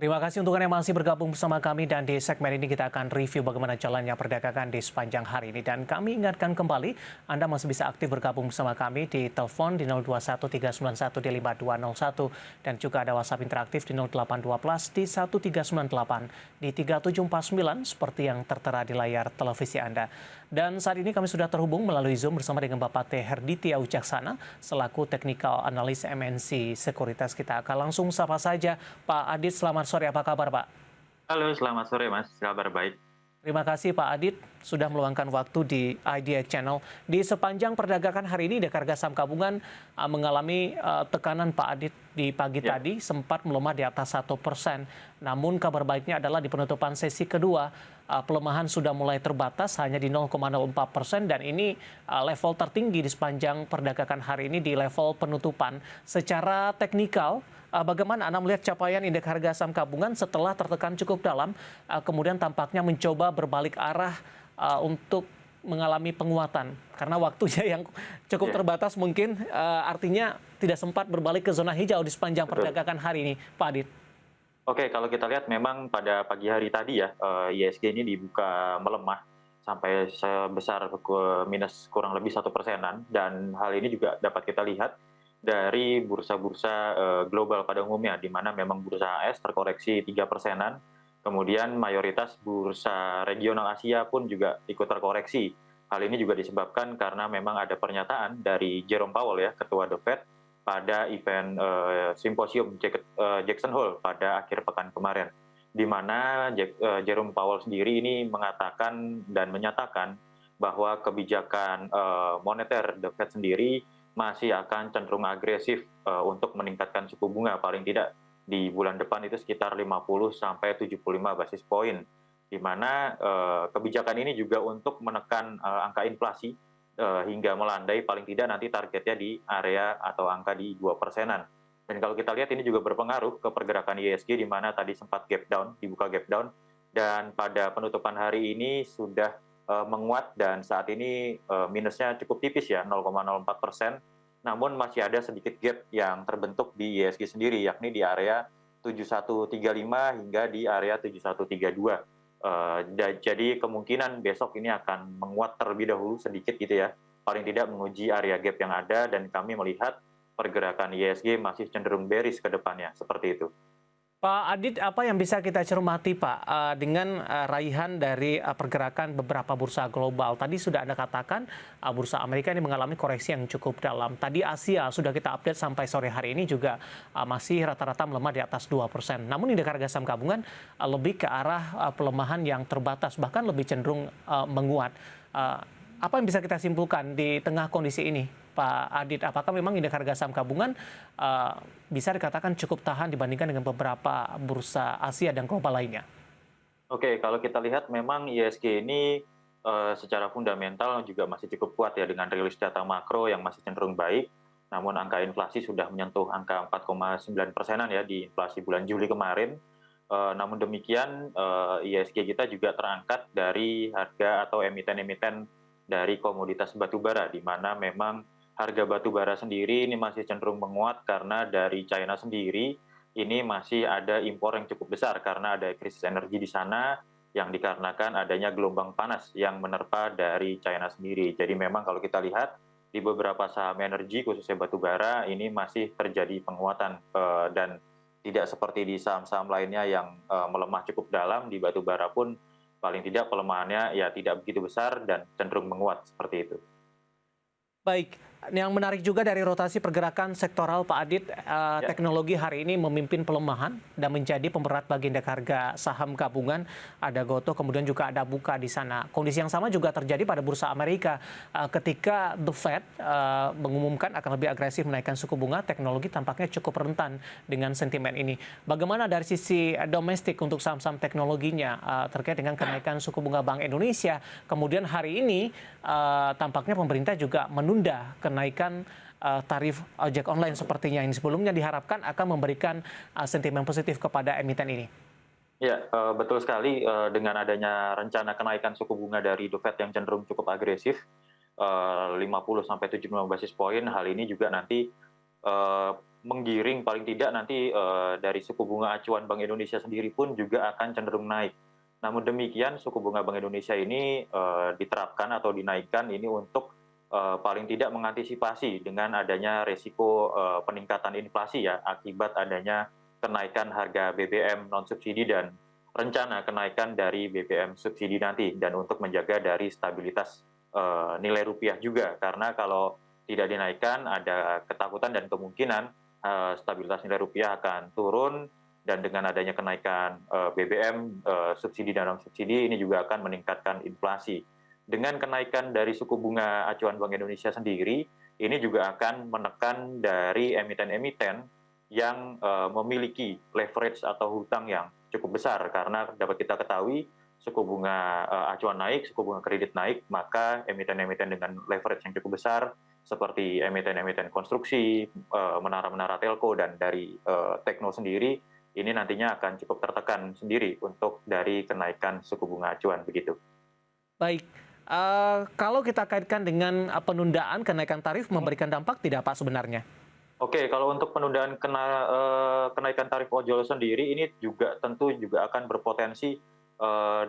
Terima kasih untuk Anda yang masih bergabung bersama kami dan di segmen ini kita akan review bagaimana jalannya perdagangan di sepanjang hari ini. Dan kami ingatkan kembali, Anda masih bisa aktif bergabung bersama kami di telepon di 021391 dan juga ada WhatsApp interaktif di 0812 di 1398 di 3749 seperti yang tertera di layar televisi Anda. Dan saat ini kami sudah terhubung melalui Zoom bersama dengan Bapak T. Herditya Wicaksana selaku Technical Analyst MNC Sekuritas. Kita akan langsung sapa saja Pak Adit, selamat sore, apa kabar Pak? Halo, selamat sore Mas. Kabar baik. Terima kasih Pak Adit sudah meluangkan waktu di IDX Channel. Di sepanjang perdagangan hari ini, indeks harga saham gabungan mengalami tekanan Pak Adit di pagi Ya, tadi sempat melemah di atas 1%. Namun kabar baiknya adalah di penutupan sesi kedua, pelemahan sudah mulai terbatas hanya di 0,04% dan ini level tertinggi di sepanjang perdagangan hari ini di level penutupan. Secara teknikal, bagaimana Anda melihat capaian indeks harga saham gabungan setelah tertekan cukup dalam, kemudian tampaknya mencoba berbalik arah untuk mengalami penguatan? Karena waktunya yang cukup ya, terbatas mungkin artinya tidak sempat berbalik ke zona hijau di sepanjang betul. perdagangan hari ini, Pak Adit. Oke, kalau kita lihat memang pada pagi hari tadi ya, ISG ini dibuka melemah sampai sebesar minus kurang lebih 1%-an, dan hal ini juga dapat kita lihat dari bursa-bursa global pada umumnya, di mana memang bursa AS terkoreksi 3%-an, kemudian mayoritas bursa regional Asia pun juga ikut terkoreksi. Hal ini juga disebabkan karena memang ada pernyataan dari Jerome Powell ya, Ketua The Fed, pada event simposium Jackson Hole pada akhir pekan kemarin, di mana Jerome Powell sendiri ini mengatakan dan menyatakan bahwa kebijakan moneter The Fed sendiri masih akan cenderung agresif untuk meningkatkan suku bunga, paling tidak di bulan depan itu sekitar 50 sampai 75 basis poin, di mana kebijakan ini juga untuk menekan angka inflasi hingga melandai, paling tidak nanti targetnya di area atau angka di 2%-an. Dan kalau kita lihat ini juga berpengaruh ke pergerakan ISG, di mana tadi sempat gap down, dibuka gap down, dan pada penutupan hari ini sudah menguat dan saat ini minusnya cukup tipis ya, 0,04%, namun masih ada sedikit gap yang terbentuk di ISG sendiri, yakni di area 7135 hingga di area 7132. Jadi kemungkinan besok ini akan menguat terlebih dahulu sedikit gitu ya, paling tidak menguji area gap yang ada, dan kami melihat pergerakan ISG masih cenderung bearish ke depannya, seperti itu. Pak Adit, apa yang bisa kita cermati Pak dengan raihan dari pergerakan beberapa bursa global? Tadi sudah Anda katakan bursa Amerika ini mengalami koreksi yang cukup dalam. Tadi Asia sudah kita update sampai sore hari ini juga masih rata-rata melemah di atas 2%. Namun indeks harga saham gabungan lebih ke arah pelemahan yang terbatas, bahkan lebih cenderung menguat. Apa yang bisa kita simpulkan di tengah kondisi ini, Pak Adit? Apakah memang indeks harga saham gabungan bisa dikatakan cukup tahan dibandingkan dengan beberapa bursa Asia dan global lainnya? Oke, kalau kita lihat memang ISG ini secara fundamental juga masih cukup kuat ya, dengan rilis data makro yang masih cenderung baik. Namun angka inflasi sudah menyentuh angka 4,9%-an ya di inflasi bulan Juli kemarin. Namun demikian, ISG kita juga terangkat dari harga atau emiten-emiten dari komoditas batubara, di mana memang harga batubara sendiri ini masih cenderung menguat karena dari China sendiri ini masih ada impor yang cukup besar karena ada krisis energi di sana yang dikarenakan adanya gelombang panas yang menerpa dari China sendiri. Jadi memang kalau kita lihat di beberapa saham energi khususnya batubara ini masih terjadi penguatan, dan tidak seperti di saham-saham lainnya yang melemah cukup dalam. Di batubara pun paling tidak pelemahannya ya tidak begitu besar dan cenderung menguat, seperti itu. Baik, yang menarik juga dari rotasi pergerakan sektoral Pak Adit, Ya. teknologi hari ini memimpin pelemahan dan menjadi pemberat bagi indeks harga saham gabungan. Ada Gotoh, kemudian juga ada Buka di sana. Kondisi yang sama juga terjadi pada bursa Amerika. Ketika The Fed mengumumkan akan lebih agresif menaikkan suku bunga, teknologi tampaknya cukup rentan dengan sentimen ini. Bagaimana dari sisi domestik untuk saham-saham teknologinya terkait dengan kenaikan suku bunga Bank Indonesia? Kemudian hari ini tampaknya pemerintah juga menunda kenaikan tarif ojek online sepertinya ini sebelumnya diharapkan akan memberikan sentimen positif kepada emiten ini. Ya, betul sekali, dengan adanya rencana kenaikan suku bunga dari The Fed yang cenderung cukup agresif, 50 sampai 75 basis poin, hal ini juga nanti menggiring paling tidak nanti dari suku bunga acuan Bank Indonesia sendiri pun juga akan cenderung naik. Namun demikian, suku bunga Bank Indonesia ini diterapkan atau dinaikkan ini untuk paling tidak mengantisipasi dengan adanya resiko peningkatan inflasi ya akibat adanya kenaikan harga BBM non subsidi dan rencana kenaikan dari BBM subsidi nanti, dan untuk menjaga dari stabilitas nilai rupiah juga, karena kalau tidak dinaikkan ada ketakutan dan kemungkinan stabilitas nilai rupiah akan turun, dan dengan adanya kenaikan BBM subsidi dan non subsidi ini juga akan meningkatkan inflasi. Dengan kenaikan dari suku bunga acuan Bank Indonesia sendiri, ini juga akan menekan dari emiten-emiten yang memiliki leverage atau hutang yang cukup besar, karena dapat kita ketahui suku bunga acuan naik, suku bunga kredit naik, maka emiten-emiten dengan leverage yang cukup besar seperti emiten-emiten konstruksi, menara-menara telco, dan dari tekno sendiri, ini nantinya akan cukup tertekan sendiri untuk dari kenaikan suku bunga acuan begitu. Baik, kalau kita kaitkan dengan penundaan kenaikan tarif memberikan dampak tidak Pak sebenarnya? Oke, kalau untuk penundaan kenaikan tarif ojol sendiri, ini juga tentu juga akan berpotensi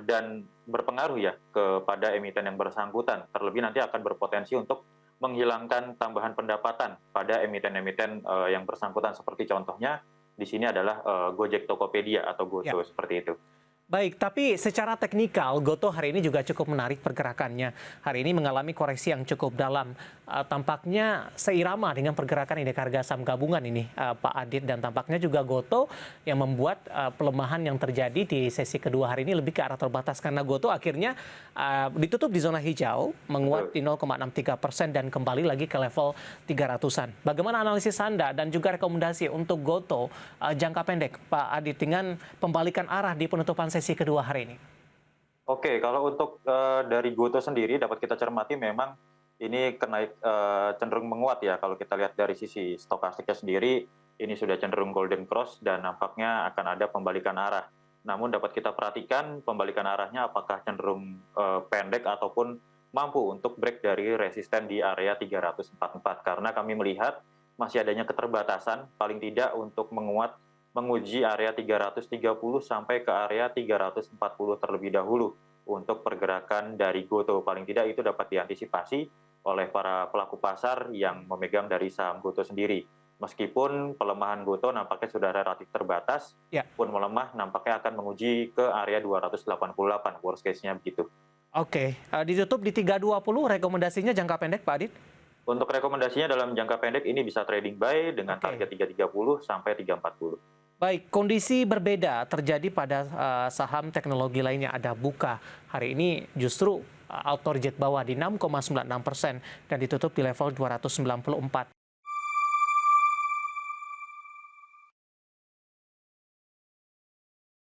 dan berpengaruh ya kepada emiten yang bersangkutan. Terlebih nanti akan berpotensi untuk menghilangkan tambahan pendapatan pada emiten-emiten yang bersangkutan, seperti contohnya di sini adalah Gojek Tokopedia atau Ya. GoTo seperti itu. Baik, tapi secara teknikal GoTo hari ini juga cukup menarik pergerakannya. Hari ini mengalami koreksi yang cukup dalam. Tampaknya seirama dengan pergerakan indeks harga saham gabungan ini, Pak Adit, dan tampaknya juga GoTo yang membuat pelemahan yang terjadi di sesi kedua hari ini lebih ke arah terbatas, karena GoTo akhirnya ditutup di zona hijau, menguat di 0,63% dan kembali lagi ke level 300-an. Bagaimana analisis Anda dan juga rekomendasi untuk GoTo jangka pendek, Pak Adit, dengan pembalikan arah di penutupan sesi kedua hari ini? Oke, kalau untuk dari GoTo sendiri dapat kita cermati memang ini cenderung menguat ya. Kalau kita lihat dari sisi stokastiknya sendiri, ini sudah cenderung golden cross dan nampaknya akan ada pembalikan arah. Namun dapat kita perhatikan pembalikan arahnya apakah cenderung pendek ataupun mampu untuk break dari resisten di area 344, karena kami melihat masih adanya keterbatasan paling tidak untuk menguji area 330 sampai ke area 340 terlebih dahulu untuk pergerakan dari GoTo. Paling tidak itu dapat diantisipasi oleh para pelaku pasar yang memegang dari saham GoTo sendiri. Meskipun pelemahan GoTo nampaknya sudah relatif terbatas, Ya. pun melemah nampaknya akan menguji ke area 288, worst case-nya begitu. Oke, ditutup di 320, rekomendasinya jangka pendek, Pak Adit? Untuk rekomendasinya dalam jangka pendek ini bisa trading buy dengan Oke. target 330 sampai 340. Baik, kondisi berbeda terjadi pada saham teknologi lainnya. Ada Buka. Hari ini justru auto reject bawah di 6,96% dan ditutup di level 294.